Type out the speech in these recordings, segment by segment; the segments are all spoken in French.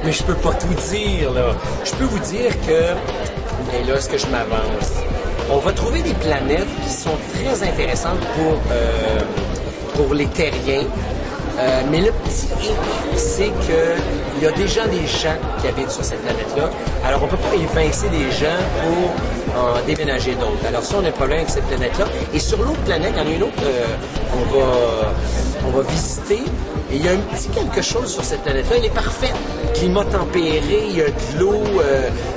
Mais je peux pas tout dire, là. Je peux vous dire que, mais là, est-ce que je m'avance? On va trouver des planètes qui sont très intéressantes pour les terriens. Mais le petit hic, c'est qu'il y a déjà des gens qui habitent sur cette planète-là. Alors, on ne peut pas évincer des gens pour en déménager d'autres. Alors, ça, on a un problème avec cette planète-là. Et sur l'autre planète, il y en a une autre on va visiter. Et il y a un petit quelque chose sur cette planète-là. Elle est parfaite. Climat tempéré, il y a de l'eau,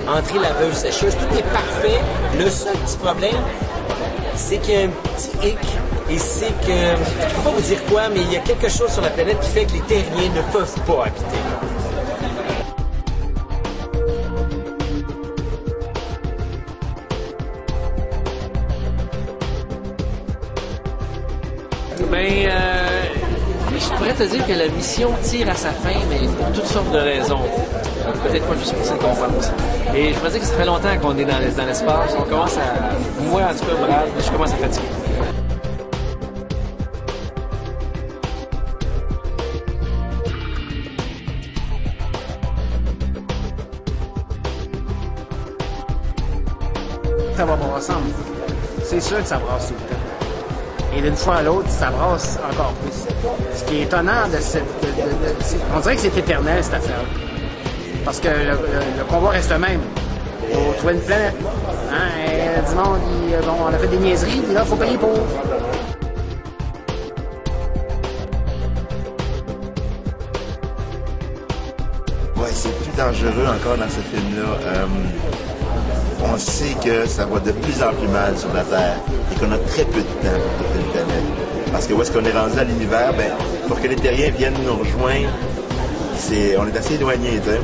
entrée laveuse sécheuse, tout est parfait. Le seul petit problème, c'est qu'il y a un petit hic. Et c'est que, je ne peux pas vous dire quoi, mais il y a quelque chose sur la planète qui fait que les terriens ne peuvent pas habiter là. Ben, je pourrais te dire que la mission tire à sa fin, mais pour toutes sortes de raisons. Peut-être pas juste pour celle qu'on pense. Et je pourrais dire que ça fait longtemps qu'on est dans l'espace. On commence à... Moi, en tout cas, brave, je commence à fatiguer. Ça va brasser ensemble. C'est sûr que ça brasse tout le temps. Et d'une fois à l'autre, ça brasse encore plus. Ce qui est étonnant de cette... on dirait que c'est éternel, cette affaire. Parce que le convoi reste le même. Il faut trouver une planète. Hein? Et du monde, bon, on a fait des niaiseries, puis là, il faut payer pour. Ouais, c'est plus dangereux encore dans ce film-là. On sait que ça va de plus en plus mal sur la Terre et qu'on a très peu de temps pour trouver une planète. Parce que où est-ce qu'on est rendu à l'univers? Ben, pour que les terriens viennent nous rejoindre, on est assez éloigné, tu sais.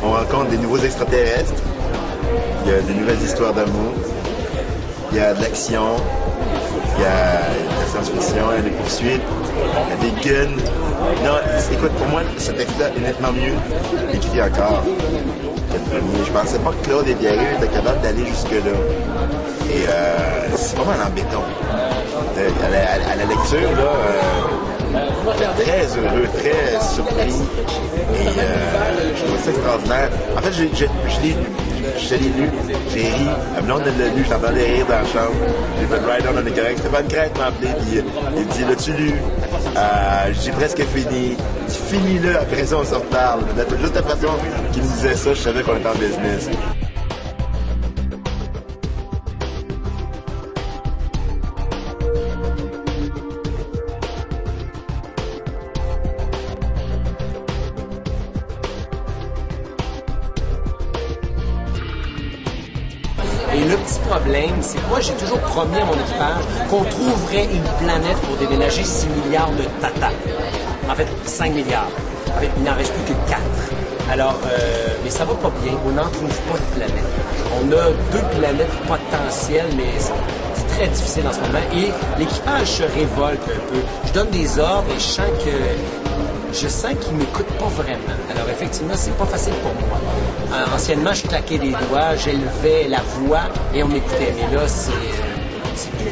On rencontre des nouveaux extraterrestres, il y a des nouvelles histoires d'amour, il y a de l'action, il y a de la science-fiction, il y a des poursuites, il y a des guns. Non, écoute, pour moi, ce texte-là est nettement mieux écrit encore que le premier. Je pensais pas que Claude et Pierre étaient capables d'aller jusque-là. Et c'est pas mal en béton. À la lecture, là, très heureux, très surpris. Et je trouve ça extraordinaire. En fait, je l'ai lu. Je l'ai lu, j'ai ri. Ma blonde, elle l'a lu, je l'entendais rire dans la chambre. J'ai fait Ride On, on est correct. Stéphane Crête m'a appelé, puis il me dit, l'as-tu lu? J'ai presque fini. Tu finis-le, après ça, on se reparle. Juste la façon qu'il me disait ça, je savais qu'on était en business. Et le petit problème, c'est que moi, j'ai toujours promis à mon équipage qu'on trouverait une planète pour déménager 6 milliards de tata. En fait, 5 milliards. En fait, il n'en reste plus que 4. Alors, mais ça va pas bien. On n'en trouve pas de planète. On a 2 planètes potentielles, mais c'est très difficile en ce moment. Et l'équipage se révolte un peu. Je donne des ordres et je sens qu'ils ne m'écoutent pas vraiment. Alors effectivement, c'est pas facile pour moi. Anciennement, je claquais des doigts, j'élevais la voix et on m'écoutait. Mais là, c'est plus